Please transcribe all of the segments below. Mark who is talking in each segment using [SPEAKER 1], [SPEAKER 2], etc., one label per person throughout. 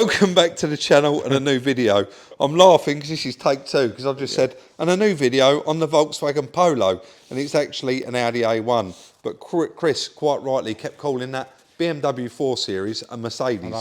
[SPEAKER 1] Welcome back to the channel and a new video. I'm laughing because this is take two, because I've just said, and a new video on the Volkswagen Polo, and it's actually an Audi A1. But Chris quite rightly kept calling that BMW 4 Series a Mercedes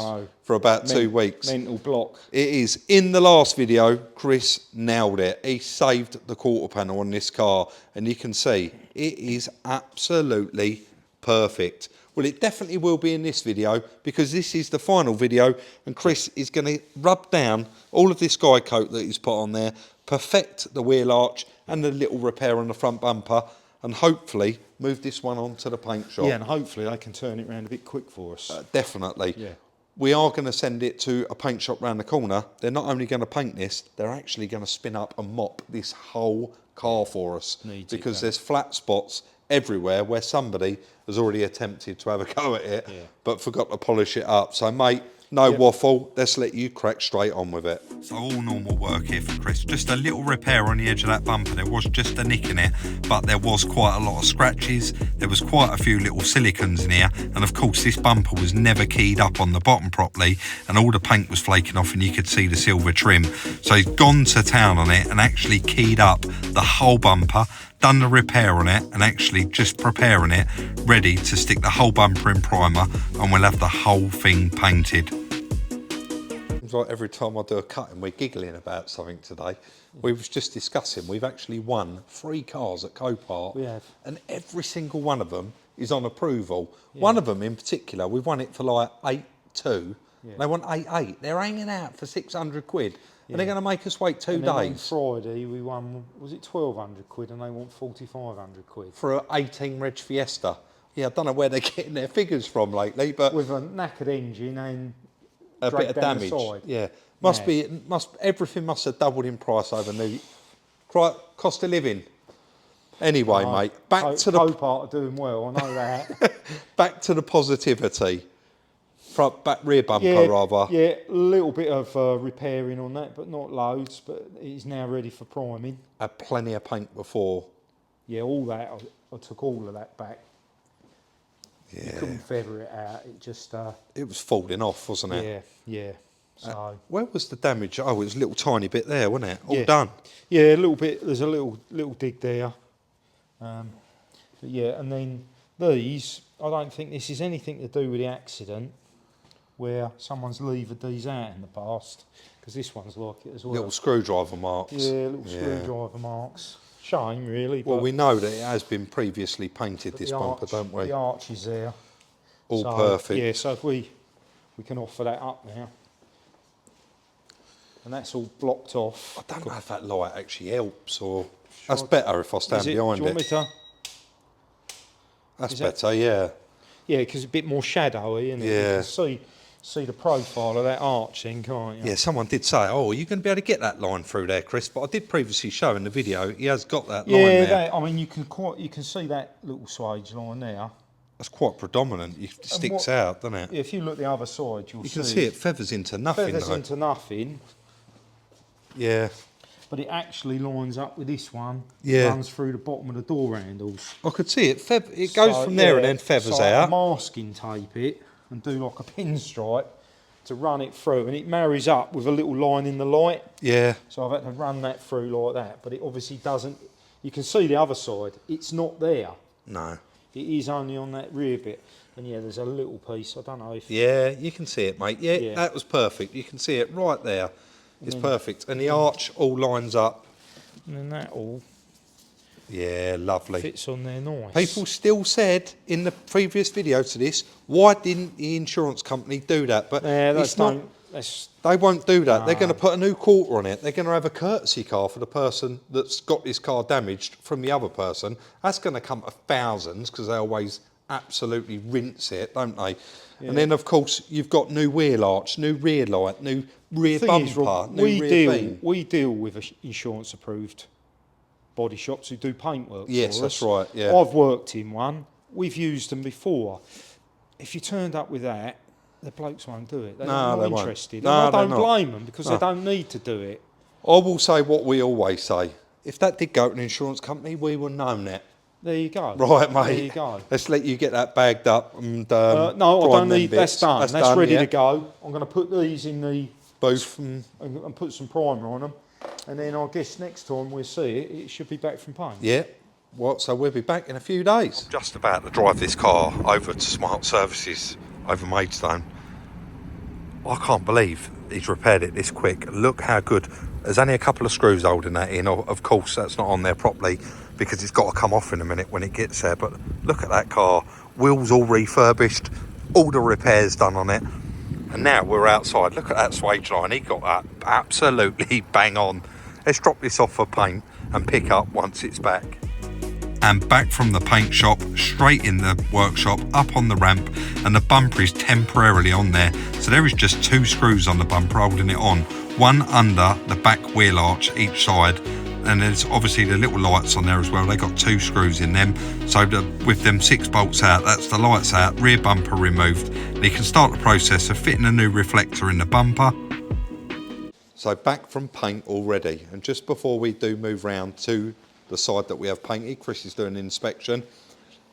[SPEAKER 1] for about 2 weeks.
[SPEAKER 2] Mental block.
[SPEAKER 1] It is. In the last video, Chris nailed it. He saved the quarter panel on this car, and you can see it is absolutely perfect. Well, it definitely will be in this video, because this is the final video, and Chris is going to rub down all of this guide coat that he's put on there, perfect the wheel arch and the little repair on the front bumper, and hopefully move this one on to the paint shop.
[SPEAKER 2] Yeah, and hopefully they can turn it around a bit quick for us.
[SPEAKER 1] Definitely.
[SPEAKER 2] Yeah. We
[SPEAKER 1] are going to send it to a paint shop round the corner. They're not only going to paint this, they're actually going to spin up and mop this whole car for us. Because there's flat spots everywhere where somebody has already attempted to have a go at it, but forgot to polish it up. So, mate, no waffle. Let's let you crack straight on with it. So all normal work here for Chris. Just a little repair on the edge of that bumper. There was just a nick in it, but there was quite a lot of scratches. There was quite a few little silicons in here. And of course, this bumper was never keyed up on the bottom properly, and all the paint was flaking off and you could see the silver trim. So he's gone to town on it and actually keyed up the whole bumper, done the repair on it, and actually just preparing it ready to stick the whole bumper in primer, and we'll have the whole thing painted. Seems like every time I do a cutting we're giggling about something today. We was just discussing, we've actually won 3 cars at Copart.
[SPEAKER 2] We have.
[SPEAKER 1] And every single one of them is on approval. One of them in particular, we've won it for like 8.2. They want 8.8. They're hanging out for 600 quid. And they're going to make us wait 2 days.
[SPEAKER 2] On Friday we won, was it 1,200 quid, and they want 4,500 quid.
[SPEAKER 1] For an 18 reg Fiesta. Yeah, I don't know where they're getting their figures from lately, but...
[SPEAKER 2] With a knackered engine and
[SPEAKER 1] a bit of damage. Yeah. Everything must have doubled in price over new... Cost of living. Anyway, mate, back to the...
[SPEAKER 2] Copart are doing well, I know that.
[SPEAKER 1] Back to the positivity. Front, back, rear bumper, rather.
[SPEAKER 2] Yeah, a little bit of repairing on that, but not loads. But it's now ready for priming.
[SPEAKER 1] Had plenty of paint before.
[SPEAKER 2] Yeah, all that. I took all of that back.
[SPEAKER 1] Yeah.
[SPEAKER 2] You couldn't feather it out. It just...
[SPEAKER 1] it was falling off, wasn't it?
[SPEAKER 2] Yeah. So...
[SPEAKER 1] where was the damage? Oh, it was a little tiny bit there, wasn't it? All done.
[SPEAKER 2] Yeah, a little bit. There's a little dig there. But yeah, and then these, I don't think this is anything to do with the accident, where someone's levered these out in the past, because this one's like it as well.
[SPEAKER 1] Little screwdriver marks.
[SPEAKER 2] Yeah, little screwdriver marks. Shame, really.
[SPEAKER 1] Well, we know that it has been previously painted, this bumper, don't we?
[SPEAKER 2] The arch is there.
[SPEAKER 1] All perfect.
[SPEAKER 2] Yeah, so if we can offer that up now. And that's all blocked off.
[SPEAKER 1] I don't know if that light actually helps, or... That's better if I stand behind it.
[SPEAKER 2] Do you want me to?
[SPEAKER 1] That's better, yeah.
[SPEAKER 2] Yeah, because it's a bit more shadowy, and you can see the profile of that arch then, can't you?
[SPEAKER 1] Yeah, someone did say, oh, you're going to be able to get that line through there, Chris, but I did previously show in the video, he has got that line there.
[SPEAKER 2] Yeah, I mean, you can see that little swage line there.
[SPEAKER 1] That's quite predominant. It sticks out, doesn't it?
[SPEAKER 2] Yeah, if you look the other side, you can
[SPEAKER 1] see it feathers into nothing.
[SPEAKER 2] Feathers into nothing.
[SPEAKER 1] Yeah.
[SPEAKER 2] But it actually lines up with this one.
[SPEAKER 1] Yeah.
[SPEAKER 2] It runs through the bottom of the door handles.
[SPEAKER 1] I could see it. It goes from there and then feathers out.
[SPEAKER 2] I masking tape it and do like a pinstripe to run it through, and it marries up with a little line in the light.
[SPEAKER 1] Yeah.
[SPEAKER 2] So I've had to run that through like that, but it obviously doesn't. You can see the other side. It's not there.
[SPEAKER 1] No.
[SPEAKER 2] It is only on that rear bit. And yeah, there's a little piece. I don't know if...
[SPEAKER 1] Yeah, you can see it, mate. Yeah, that was perfect. You can see it right there. It's perfect. And the arch all lines up.
[SPEAKER 2] And then that all...
[SPEAKER 1] Yeah, lovely.
[SPEAKER 2] Fits on there nice.
[SPEAKER 1] People still said in the previous video to this, why didn't the insurance company do that? But it's not... They won't do that. They're going to put a new quarter on it. They're going to have a courtesy car for the person that's got this car damaged from the other person. That's going to come to thousands, because they always absolutely rinse it, don't they? Yeah. And then, of course, you've got new wheel arch, new rear light, new rear bumper, new rear beam.
[SPEAKER 2] We deal with insurance-approved body shops who do paintwork.
[SPEAKER 1] Yes, that's right. Yeah.
[SPEAKER 2] I've worked in one. We've used them before. If you turned up with that, the blokes won't do it. They're not interested.
[SPEAKER 1] No,
[SPEAKER 2] and I don't blame them, because they don't need to do it.
[SPEAKER 1] I will say what we always say. If that did go to an insurance company, we would have known it.
[SPEAKER 2] There you go.
[SPEAKER 1] Right, mate.
[SPEAKER 2] There you go.
[SPEAKER 1] Let's let you get that bagged up and
[SPEAKER 2] No, I don't need. That's done. That's
[SPEAKER 1] done,
[SPEAKER 2] ready
[SPEAKER 1] yeah.
[SPEAKER 2] to go. I'm going to put these in the
[SPEAKER 1] Booth.
[SPEAKER 2] and put some primer on them, and then I guess next time we'll see it, it should be back from paint.
[SPEAKER 1] Yeah. What? So we'll be back in a few days. I'm just about to drive this car over to Smart Services over Maidstone. I can't believe he's repaired it this quick. Look how good. There's only a couple of screws holding that in. Of course, that's not on there properly because it's got to come off in a minute when it gets there. But look at that car. Wheels all refurbished. All the repairs done on it. And now we're outside. Look at that swage line. He got that absolutely bang on. Let's drop this off for paint and pick up once it's back. And back from the paint shop, straight in the workshop, up on the ramp, and the bumper is temporarily on there. So there is just 2 screws on the bumper holding it on. One under the back wheel arch each side, and there's obviously the little lights on there as well. They got 2 screws in them. So with them 6 bolts out, that's the lights out, rear bumper removed. And you can start the process of fitting a new reflector in the bumper. So back from paint already, and just before we do move round to the side that we have painted, Chris is doing an inspection.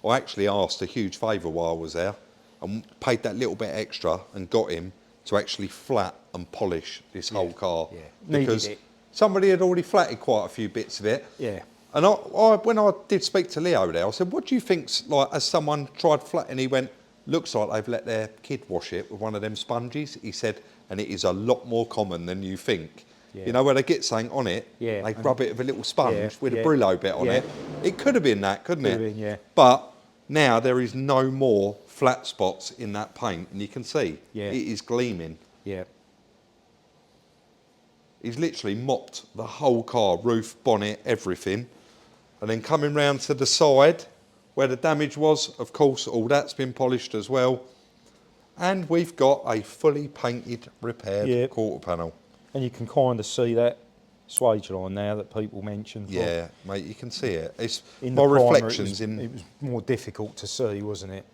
[SPEAKER 1] I actually asked a huge favour while I was there and paid that little bit extra and got him to actually flat and polish this whole car.
[SPEAKER 2] Yeah.
[SPEAKER 1] Because
[SPEAKER 2] Needed it.
[SPEAKER 1] somebody had already flatted quite a few bits of it.
[SPEAKER 2] Yeah.
[SPEAKER 1] And I when I did speak to Leo there, I said, what do you think's like, as someone tried flatting, he went, looks like they've let their kid wash it with one of them sponges. He said, and it is a lot more common than you think.
[SPEAKER 2] Yeah.
[SPEAKER 1] You know, where they get something on it,
[SPEAKER 2] Yeah,
[SPEAKER 1] they rub it with a little sponge with a
[SPEAKER 2] yeah.
[SPEAKER 1] Brillo bit on
[SPEAKER 2] Yeah.
[SPEAKER 1] it. It could have been that, couldn't it?
[SPEAKER 2] Could have been, yeah.
[SPEAKER 1] But now there is no more flat spots in that paint, and you can see
[SPEAKER 2] Yeah.
[SPEAKER 1] it is gleaming.
[SPEAKER 2] Yeah.
[SPEAKER 1] He's literally mopped the whole car, roof, bonnet, everything. And then coming round to the side where the damage was, of course, all that's been polished as well. And we've got a fully painted, repaired quarter panel.
[SPEAKER 2] And you can kind of see that swage line now that people mentioned.
[SPEAKER 1] Yeah, mate, you can see it. It's
[SPEAKER 2] in
[SPEAKER 1] my
[SPEAKER 2] the primer,
[SPEAKER 1] reflections
[SPEAKER 2] it was more difficult to see, wasn't it?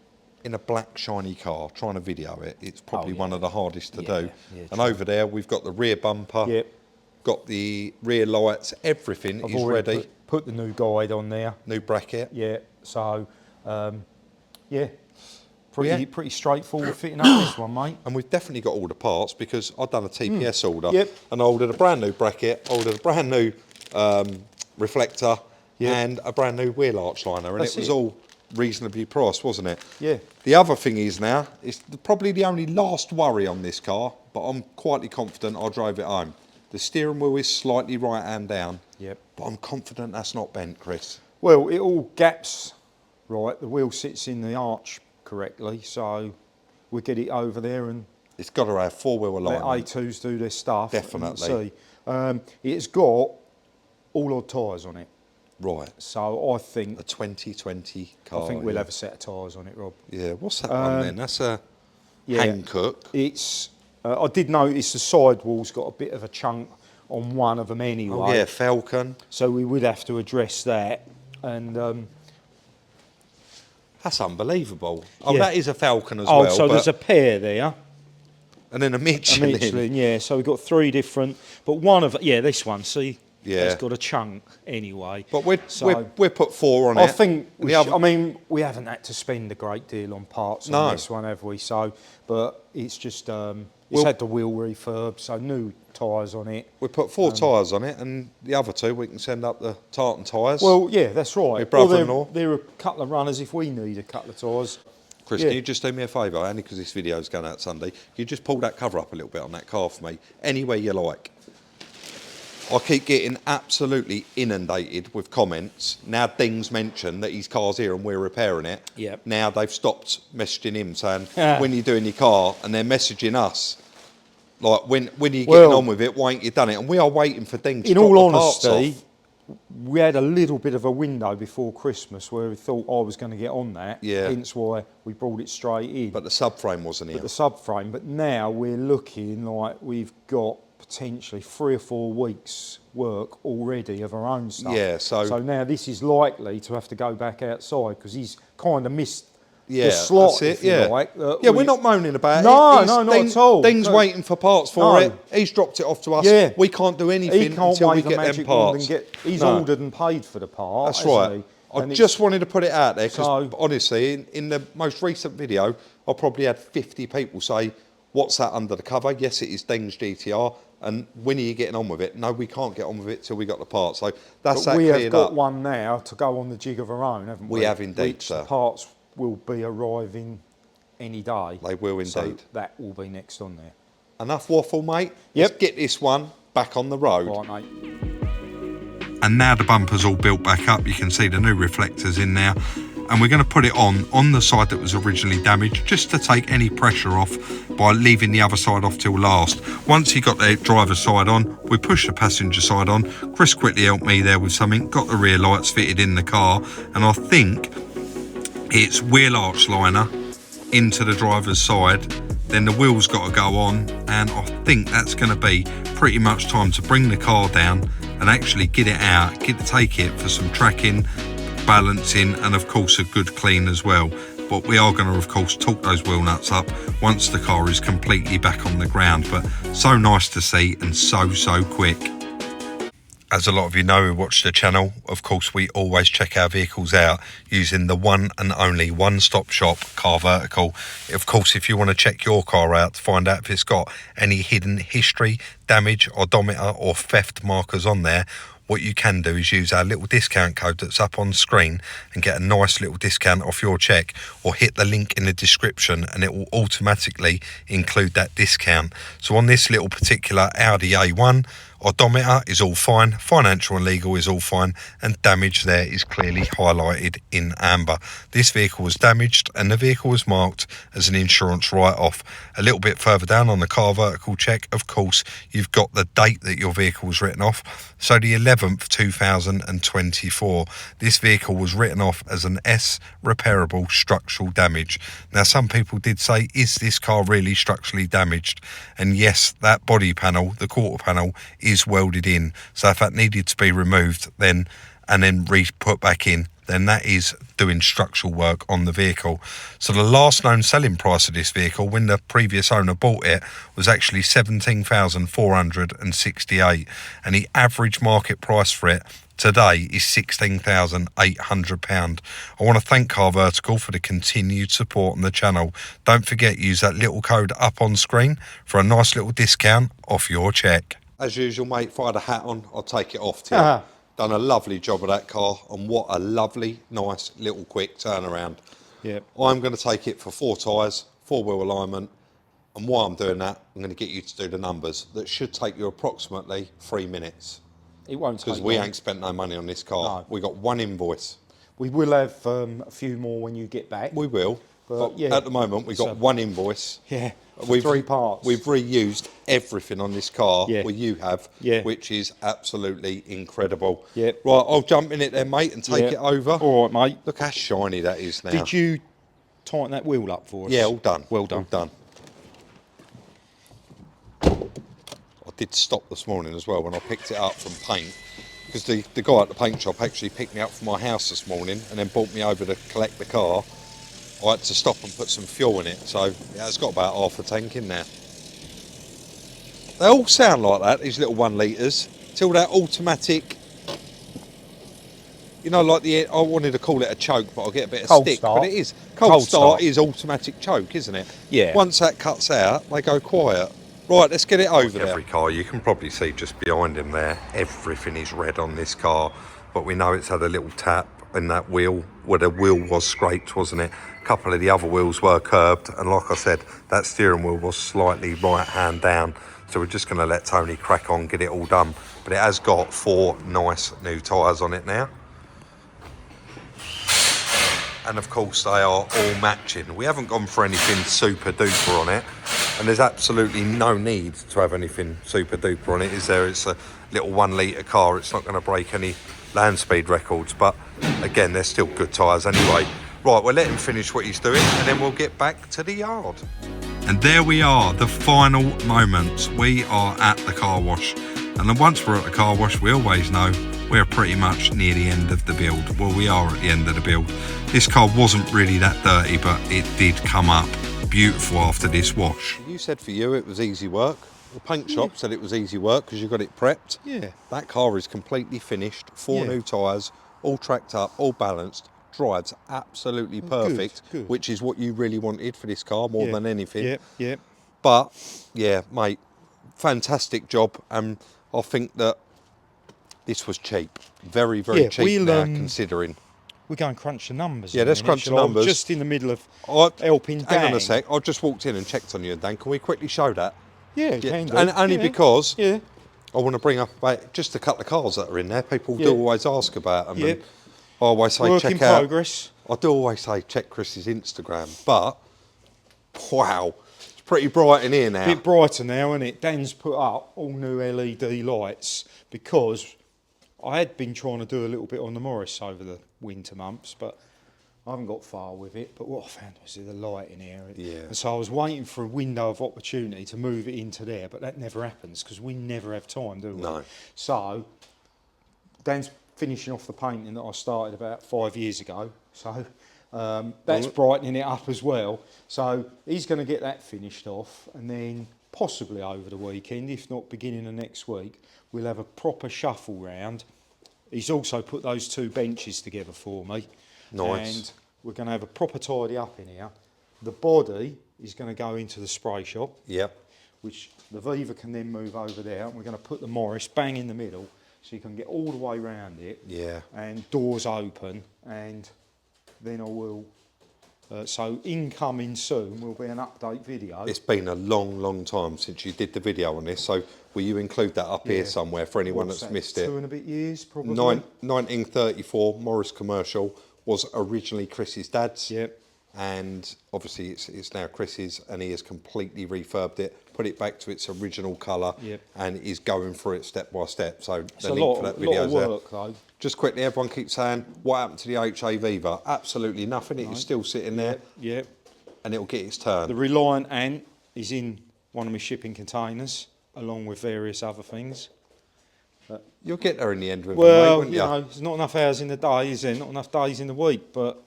[SPEAKER 1] in a black shiny car. Trying to video it, it's probably one of the hardest to do.
[SPEAKER 2] Yeah,
[SPEAKER 1] and
[SPEAKER 2] true.
[SPEAKER 1] over there, we've got the rear bumper.
[SPEAKER 2] Yep.
[SPEAKER 1] Got the rear lights. Everything
[SPEAKER 2] I've
[SPEAKER 1] is
[SPEAKER 2] already
[SPEAKER 1] ready.
[SPEAKER 2] Put the new guide on there.
[SPEAKER 1] New bracket.
[SPEAKER 2] Yeah. So, yeah. Pretty straightforward fitting up this one, mate.
[SPEAKER 1] And we've definitely got all the parts because I've done a TPS order.
[SPEAKER 2] Yep.
[SPEAKER 1] And I ordered a brand new bracket, ordered a brand new reflector, and a brand new wheel arch liner. And
[SPEAKER 2] That's
[SPEAKER 1] it was
[SPEAKER 2] it.
[SPEAKER 1] all reasonably priced, wasn't it?
[SPEAKER 2] Yeah.
[SPEAKER 1] The other thing is now, it's probably the only last worry on this car, but I'm quietly confident I drove it home. The steering wheel is slightly right hand down.
[SPEAKER 2] Yep.
[SPEAKER 1] But I'm confident that's not bent, Chris.
[SPEAKER 2] Well, it all gaps right. The wheel sits in the arch correctly, so we'll get it over there and
[SPEAKER 1] It's got to have four-wheel
[SPEAKER 2] let
[SPEAKER 1] alignment.
[SPEAKER 2] A2s do their stuff.
[SPEAKER 1] Definitely.
[SPEAKER 2] And see. It's got all-odd tyres on it.
[SPEAKER 1] Right.
[SPEAKER 2] So I think
[SPEAKER 1] A 2020 car.
[SPEAKER 2] I think we'll have a set of tyres on it, Rob.
[SPEAKER 1] Yeah, what's that one then? That's a
[SPEAKER 2] Yeah.
[SPEAKER 1] Hankook.
[SPEAKER 2] It's. I did notice the sidewall's got a bit of a chunk on one of them anyway.
[SPEAKER 1] Oh yeah, Falcon.
[SPEAKER 2] So we would have to address that. And
[SPEAKER 1] That's unbelievable. Oh,
[SPEAKER 2] Yeah.
[SPEAKER 1] that is a Falcon as well.
[SPEAKER 2] so there's a pair there.
[SPEAKER 1] and then a
[SPEAKER 2] A
[SPEAKER 1] Michelin.
[SPEAKER 2] Michelin, yeah. So we've got 3 different, but one of this one. See,
[SPEAKER 1] Yeah.
[SPEAKER 2] it's got a chunk anyway.
[SPEAKER 1] But we're put 4 on
[SPEAKER 2] I
[SPEAKER 1] it.
[SPEAKER 2] think
[SPEAKER 1] The other-
[SPEAKER 2] I mean, we haven't had to spend a great deal on parts
[SPEAKER 1] No.
[SPEAKER 2] on this one, have we? So, but it's just it's had the wheel refurb, so new tyres on it.
[SPEAKER 1] we put 4 tyres on it, and the other 2 we can send up the tartan tyres.
[SPEAKER 2] Well, yeah, that's right.
[SPEAKER 1] My brother-in-law.
[SPEAKER 2] They're a couple of runners if we need a couple of tyres.
[SPEAKER 1] Chris,
[SPEAKER 2] yeah.
[SPEAKER 1] can you just do me a favour, only because this video is going out Sunday, can you just pull that cover up a little bit on that car for me, anywhere you like? I keep getting absolutely inundated with comments. Now Ding's mentioned that his car's here and we're repairing it.
[SPEAKER 2] Yep.
[SPEAKER 1] Now they've stopped messaging him saying, when are you doing your car? And they're messaging us. Like, when are you getting on with it? Why ain't you done it? And we are waiting for Ding to
[SPEAKER 2] In
[SPEAKER 1] drop
[SPEAKER 2] all
[SPEAKER 1] the parts
[SPEAKER 2] honesty,
[SPEAKER 1] off.
[SPEAKER 2] we had a little bit of a window before Christmas where we thought I was going to get on that.
[SPEAKER 1] Yeah.
[SPEAKER 2] Hence why we brought it straight in.
[SPEAKER 1] But the subframe wasn't here.
[SPEAKER 2] the subframe. But now we're looking like we've got potentially 3 or 4 weeks work already of our own stuff.
[SPEAKER 1] Yeah, so
[SPEAKER 2] now this is likely to have to go back outside because he's kind of missed
[SPEAKER 1] Yeah,
[SPEAKER 2] the slot,
[SPEAKER 1] that's it,
[SPEAKER 2] if you
[SPEAKER 1] yeah.
[SPEAKER 2] like.
[SPEAKER 1] Yeah, we're not moaning about
[SPEAKER 2] No,
[SPEAKER 1] it.
[SPEAKER 2] no, not at all.
[SPEAKER 1] Ding's
[SPEAKER 2] No.
[SPEAKER 1] waiting for parts for
[SPEAKER 2] No.
[SPEAKER 1] it. He's dropped it off to us.
[SPEAKER 2] Yeah.
[SPEAKER 1] We can't do anything
[SPEAKER 2] He can't
[SPEAKER 1] until we
[SPEAKER 2] wave a
[SPEAKER 1] get them
[SPEAKER 2] magic wand
[SPEAKER 1] parts.
[SPEAKER 2] and get. He's
[SPEAKER 1] No.
[SPEAKER 2] ordered and paid for the part.
[SPEAKER 1] That's
[SPEAKER 2] hasn't
[SPEAKER 1] right.
[SPEAKER 2] he?
[SPEAKER 1] I just wanted to put it out there because honestly, in the most recent video, I probably had 50 people say, what's that under the cover? Yes, it is Deng's GTR. And when are you getting on with it? No, we can't get on with it till we got the parts. So that's that cleared up. We have got
[SPEAKER 2] one now to go on the jig of our own, haven't we?
[SPEAKER 1] We have indeed, sir.
[SPEAKER 2] The parts will be arriving any day.
[SPEAKER 1] They will indeed.
[SPEAKER 2] So that will be next on there.
[SPEAKER 1] Enough waffle, mate.
[SPEAKER 2] Yep.
[SPEAKER 1] Let's get this one back on the road.
[SPEAKER 2] All right, mate.
[SPEAKER 3] And now the bumper's all built back up. You can see the new reflectors in there. And we're going to put it on the side that was originally damaged, just to take any pressure off by leaving the other side off till last. Once you got the driver's side on, we pushed the passenger side on. Chris quickly helped me there with something, got the rear lights fitted in the car, and I think it's wheel arch liner into the driver's side. Then the wheels got to go on, and I think that's going to be pretty much time to bring the car down and actually get it out, take it for some tracking, balancing, and of course a good clean as well. But we are going to of course torque those wheel nuts up once the car is completely back on the ground. But so nice to see, and so quick. As a lot of you know who watch the channel, of course we always check our vehicles out using the one and only one-stop shop Car Vertical. Of course, if you want to check your car out to find out if it's got any hidden history, damage, odometer or theft markers on there, what you can do is use our little discount code that's up on screen and get a nice little discount off your check, or hit the link in the description and it will automatically include that discount. So on this little particular Audi A1, odometer is all fine, financial and legal is all fine, and damage there is clearly highlighted in amber. This vehicle was damaged and the vehicle was marked as an insurance write-off. A little bit further down on the Car Vertical check, of course, you've got the date that your vehicle was written off. So the 11th 2024. This vehicle was written off as an S repairable structural damage. Now some people did say, is this car really structurally damaged? And yes, that body panel, the quarter panel, is welded in. So if that needed to be removed then re-put back in, then that is doing structural work on the vehicle. So the last known selling price of this vehicle when the previous owner bought it was actually $17,468, and the average market price for it today is £16,800. I want to thank Car Vertical for the continued support on the channel. Don't forget, use that little code up on screen for a nice little discount off your check.
[SPEAKER 1] As usual, mate, if I had a hat on, I'll take it off to you. Done a lovely job of that car, and what a lovely, nice, little quick turnaround.
[SPEAKER 2] Yep.
[SPEAKER 1] I'm going to take it for 4 tyres, 4-wheel alignment, and while I'm doing that, I'm going to get you to do the numbers. That should take you approximately 3 minutes.
[SPEAKER 2] It won't take
[SPEAKER 1] because we ain't spent no money on this car.
[SPEAKER 2] No.
[SPEAKER 1] We got one invoice.
[SPEAKER 2] We will have a few more when you get back.
[SPEAKER 1] We will. But
[SPEAKER 2] yeah,
[SPEAKER 1] at the moment, we've got one invoice.
[SPEAKER 2] Yeah,
[SPEAKER 1] we've
[SPEAKER 2] 3 parts.
[SPEAKER 1] We've reused everything on this car,
[SPEAKER 2] Yeah.
[SPEAKER 1] where you have,
[SPEAKER 2] Yeah.
[SPEAKER 1] which is absolutely incredible.
[SPEAKER 2] Yeah.
[SPEAKER 1] Right, I'll jump in it then, mate, and take it over.
[SPEAKER 2] All right, mate.
[SPEAKER 1] Look how shiny that is now.
[SPEAKER 2] Did you tighten that wheel up for us?
[SPEAKER 1] Yeah, all done.
[SPEAKER 2] Well done.
[SPEAKER 1] All done. I did stop this morning as well when I picked it up from paint, because the guy at the paint shop actually picked me up from my house this morning and then brought me over to collect the car. I had to stop and put some fuel in it, so yeah, it's got about half a tank in there. They all sound like that, these little 1 litres, till that automatic, you know, like I wanted to call it a choke, but I'll get a bit of
[SPEAKER 2] Cold
[SPEAKER 1] stick,
[SPEAKER 2] start.
[SPEAKER 1] but it is. Cold start is automatic choke, isn't it?
[SPEAKER 2] Yeah.
[SPEAKER 1] Once that cuts out, they go quiet. Right, let's get it over there.
[SPEAKER 3] Every car, you can probably see just behind him there, everything is red on this car, but we know it's had a little tap in that wheel, where the wheel was scraped, wasn't it? A couple of the other wheels were curbed, and like I said, that steering wheel was slightly right hand down, so we're just going to let Tony crack on, get it all done. But it has got 4 nice new tyres on it now, and of course they are all matching. We haven't gone for anything super duper on it, and there's absolutely no need to have anything super duper on it, is there? It's a little 1 litre car, it's not going to break any land speed records, but again, they're still good tyres anyway. Right, we'll let him finish what he's doing and then we'll get back to the yard. And there we are, the final moments. We are at the car wash, and then once we're at the car wash, we always know we're pretty much near the end of the build. Well, we are at the end of the build. This car wasn't really that dirty, but it did come up beautiful after this wash.
[SPEAKER 1] You said for you it was easy work. The paint shop said it was easy work because you got it prepped.
[SPEAKER 2] Yeah.
[SPEAKER 1] That car is completely finished, 4 new tyres, all tracked up, all balanced, drives absolutely perfect,
[SPEAKER 2] good.
[SPEAKER 1] which is what you really wanted for this car more than anything.
[SPEAKER 2] Yep, yep.
[SPEAKER 1] But yeah, mate, fantastic job, and I think that this was cheap, very, very cheap now, considering.
[SPEAKER 2] We're going to crunch the numbers.
[SPEAKER 1] Yeah, let's crunch the numbers.
[SPEAKER 2] Just in the middle of helping Dan.
[SPEAKER 1] Hang on a sec, I just walked in and checked on you, Dan. Can we quickly show that?
[SPEAKER 2] Yeah, can do.
[SPEAKER 1] And only because
[SPEAKER 2] I
[SPEAKER 1] want to bring up just a couple of cars that are in there. People do always ask about them.
[SPEAKER 2] Yeah.
[SPEAKER 1] And I always say
[SPEAKER 2] Work in progress.
[SPEAKER 1] I do always say check Chris's Instagram, but wow, it's pretty bright in here now.
[SPEAKER 2] A bit brighter now, isn't it? Dan's put up all new LED lights because I had been trying to do a little bit on the Morris over the winter months, but I haven't got far with it. But what I found was the light in here.
[SPEAKER 1] Yeah.
[SPEAKER 2] And so I was waiting for a window of opportunity to move it into there, but that never happens because we never have time, do we?
[SPEAKER 1] No.
[SPEAKER 2] So Dan's finishing off the painting that I started about 5 years ago. So that's brightening it up as well. So he's going to get that finished off, and then possibly over the weekend, if not beginning of next week, we'll have a proper shuffle round. He's also put those 2 benches together for me.
[SPEAKER 1] Nice.
[SPEAKER 2] And we're going to have a proper tidy up in here. The body is going to go into the spray shop.
[SPEAKER 1] Yep.
[SPEAKER 2] Which the Viva can then move over there, and we're going to put the Morris bang in the middle so you can get all the way around it.
[SPEAKER 1] Yeah.
[SPEAKER 2] And doors open, and then I will... so incoming soon will be an update video.
[SPEAKER 1] It's been a long, long time since you did the video on this, so will you include that up here somewhere for anyone that's missed it?
[SPEAKER 2] 2 and a bit years, probably.
[SPEAKER 1] 1934, Morris Commercial was originally Chris's dad's.
[SPEAKER 2] Yep.
[SPEAKER 1] And obviously it's now Chris's, and he has completely refurbed it, put it back to its original colour, and is going through it step by step. So
[SPEAKER 2] it's
[SPEAKER 1] the
[SPEAKER 2] a
[SPEAKER 1] link
[SPEAKER 2] lot,
[SPEAKER 1] for that video is there.
[SPEAKER 2] work, though.
[SPEAKER 1] Just quickly, everyone keeps saying, what happened to the HA Viva? Absolutely nothing. It is still sitting there.
[SPEAKER 2] Yep.
[SPEAKER 1] And it'll get its turn.
[SPEAKER 2] The Reliant Ant is in one of my shipping containers, along with various other things. But
[SPEAKER 1] you'll get there in the end with
[SPEAKER 2] well,
[SPEAKER 1] them, mate, won't
[SPEAKER 2] you know, there's not enough hours in the day, is there? Not enough days in the week, but...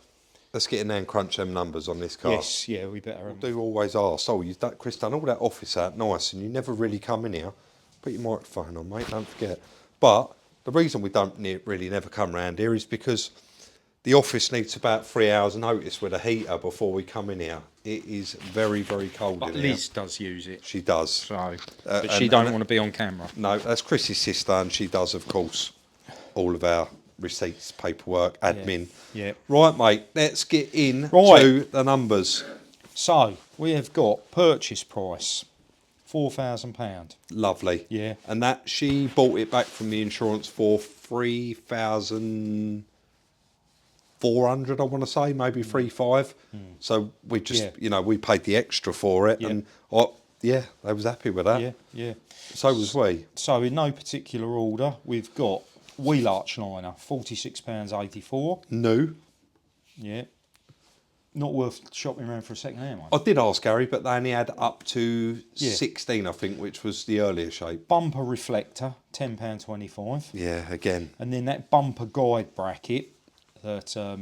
[SPEAKER 1] Let's get in there and crunch them numbers on this car.
[SPEAKER 2] Yes, yeah, we better.
[SPEAKER 1] I do always ask, you've done, Chris, done all that office out nice, and you never really come in here. Put your microphone on, mate, don't forget. But the reason we don't really never come round here is because the office needs about 3 hours notice with a heater before we come in here. It is very, very cold in here.
[SPEAKER 2] But Liz does use it.
[SPEAKER 1] She does.
[SPEAKER 2] So, but she don't want to be on camera.
[SPEAKER 1] No, that's Chris's sister, and she does, of course, all of our receipts, paperwork, admin.
[SPEAKER 2] Yeah.
[SPEAKER 1] Right, mate, let's get in to the numbers.
[SPEAKER 2] So, we have got purchase price, £4,000.
[SPEAKER 1] Lovely.
[SPEAKER 2] Yeah.
[SPEAKER 1] And that, she bought it back from the insurance for 3,400, I want to say, maybe 3,500. So we just, we paid the extra for it, and I was happy with that.
[SPEAKER 2] Yeah, yeah.
[SPEAKER 1] So was we.
[SPEAKER 2] So in no particular order, we've got wheel arch liner, £46.84.
[SPEAKER 1] New.
[SPEAKER 2] Yeah. Not worth shopping around for a second-hand one.
[SPEAKER 1] I did ask Gary, but they only had up to 16, I think, which was the earlier shape.
[SPEAKER 2] Bumper reflector, £10.25.
[SPEAKER 1] Yeah, again.
[SPEAKER 2] And then that bumper guide bracket that I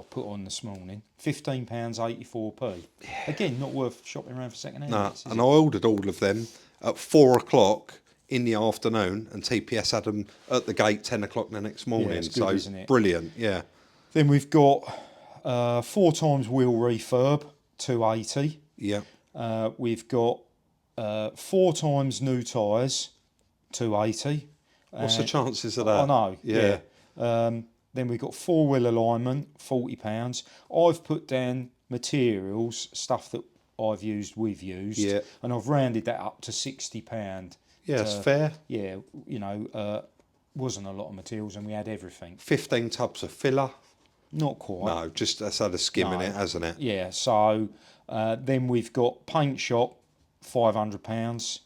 [SPEAKER 2] put on this morning, £15.84p. Yeah. Again, not worth shopping around for second-hand.
[SPEAKER 1] No, and I ordered all of them at 4 o'clock in the afternoon, and TPS had them at the gate 10 o'clock the next morning.
[SPEAKER 2] Yeah, it's good,
[SPEAKER 1] so
[SPEAKER 2] isn't it?
[SPEAKER 1] Brilliant, yeah.
[SPEAKER 2] Then we've got 4 times wheel refurb, £280.
[SPEAKER 1] Yeah.
[SPEAKER 2] We've got 4 times new tyres, £280.
[SPEAKER 1] What's the chances of that?
[SPEAKER 2] I know,
[SPEAKER 1] yeah.
[SPEAKER 2] Then we've got 4-wheel alignment, £40. I've put down materials, stuff that I've used, we've used, and I've rounded that up to £60.
[SPEAKER 1] Yeah, that's fair.
[SPEAKER 2] Yeah, wasn't a lot of materials, and we had everything.
[SPEAKER 1] 15 tubs of filler.
[SPEAKER 2] Not quite.
[SPEAKER 1] No, just that's had a skim in it, hasn't it?
[SPEAKER 2] Yeah, so then we've got paint shop, £500,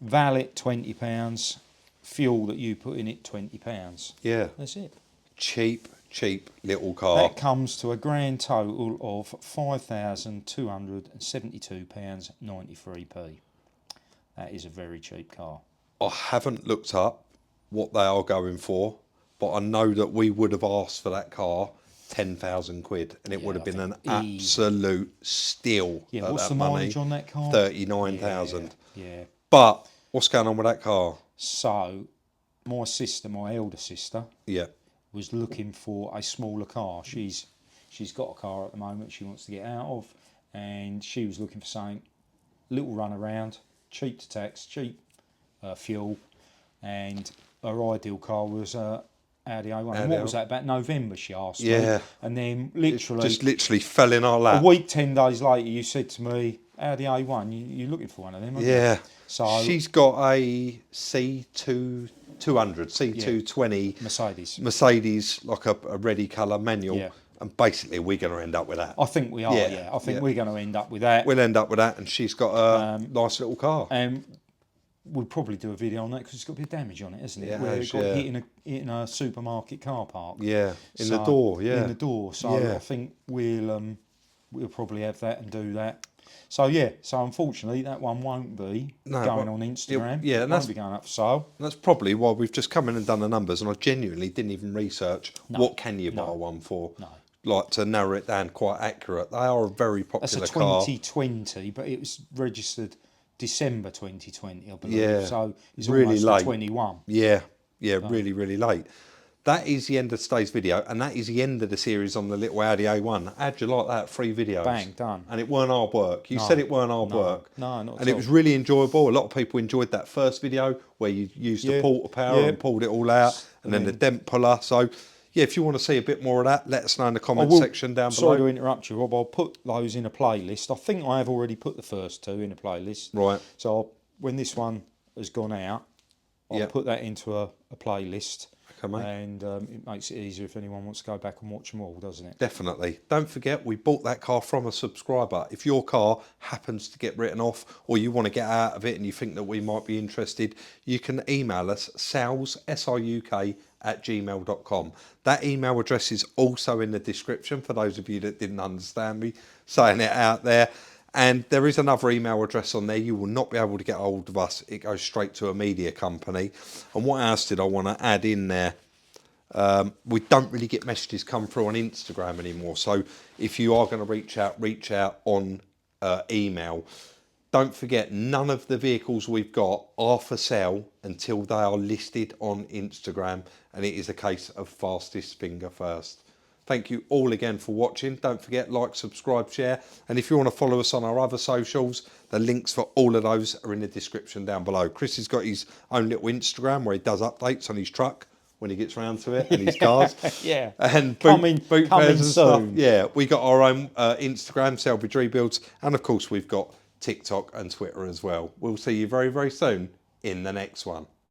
[SPEAKER 2] valet, £20, fuel that you put in it, £20.
[SPEAKER 1] Yeah.
[SPEAKER 2] That's it.
[SPEAKER 1] Cheap little car.
[SPEAKER 2] That comes to a grand total of £5,272.93p. That is a very cheap car.
[SPEAKER 1] I haven't looked up what they are going for, but I know that we would have asked for that car 10,000 quid, and it would have been an absolute steal.
[SPEAKER 2] Yeah,
[SPEAKER 1] at
[SPEAKER 2] what's
[SPEAKER 1] that
[SPEAKER 2] the
[SPEAKER 1] money.
[SPEAKER 2] mileage on that car?
[SPEAKER 1] 39,000.
[SPEAKER 2] Yeah.
[SPEAKER 1] But what's going on with that car?
[SPEAKER 2] So, my elder sister, was looking for a smaller car. She's got a car at the moment she wants to get out of, and she was looking for something little run around, cheap to tax, cheap fuel, and her ideal car was Audi A1. And what was that, about November, she asked me. And then
[SPEAKER 1] literally fell in our lap.
[SPEAKER 2] A week, 10 days later, you said to me, Audi A1, you're looking for one of them, aren't you? So
[SPEAKER 1] she's got a C2 200, C220 Mercedes, like a ready colour manual. And basically, we're going to end up with that.
[SPEAKER 2] I think we are, I think we're going to end up with that.
[SPEAKER 1] We'll end up with that, and she's got a nice little car.
[SPEAKER 2] And we'll probably do a video on that because it's got a bit of damage on it, isn't it?
[SPEAKER 1] Yeah,
[SPEAKER 2] Where it got hit in a supermarket car park.
[SPEAKER 1] Yeah, in the door,
[SPEAKER 2] In the door. So I think we'll probably have that and do that. So so unfortunately that one won't be going on Instagram. It won't be going up for sale.
[SPEAKER 1] That's probably why we've just come in and done the numbers, and I genuinely didn't even research what can you buy one for. Like, to narrow it down quite accurate. They are a very popular car.
[SPEAKER 2] That's a 2020, but it was registered December 2020, I believe. So it's
[SPEAKER 1] really
[SPEAKER 2] almost
[SPEAKER 1] late.
[SPEAKER 2] 21.
[SPEAKER 1] Really, really late. That is the end of today's video, and that is the end of the series on the little Audi A1. How'd you like that? 3 videos.
[SPEAKER 2] Bang, done.
[SPEAKER 1] And it weren't hard work. You said it weren't hard work.
[SPEAKER 2] No, not at all.
[SPEAKER 1] And it was really enjoyable. A lot of people enjoyed that first video where you used the porter power and pulled it all out, and then the dent puller. So, if you want to see a bit more of that, let us know in the comment section down below.
[SPEAKER 2] Sorry to interrupt you, Rob. I'll put those in a playlist. I think I have already put the first 2 in a playlist.
[SPEAKER 1] Right.
[SPEAKER 2] So when this one has gone out, I'll put that into a playlist.
[SPEAKER 1] Okay, mate.
[SPEAKER 2] And it makes it easier if anyone wants to go back and watch them all, doesn't it?
[SPEAKER 1] Definitely. Don't forget, we bought that car from a subscriber. If your car happens to get written off, or you want to get out of it and you think that we might be interested, you can email us, sales@gmail.com. That email address is also in the description for those of you that didn't understand me saying it out there. And there is another email address on there. You will not be able to get hold of us. It goes straight to a media company. And what else did I want to add in there? We don't really get messages come through on Instagram anymore. So if you are going to reach out on email. Don't forget, none of the vehicles we've got are for sale until they are listed on Instagram. And it is a case of fastest finger first. Thank you all again for watching. Don't forget, like, subscribe, share. And if you want to follow us on our other socials, the links for all of those are in the description down below. Chris has got his own little Instagram where he does updates on his truck when he gets round to it, and his cars. And boot fairs and stuff. Yeah, we got our own Instagram, Salvage Rebuilds. And of course, we've got TikTok and Twitter as well. We'll see you very, very soon in the next one.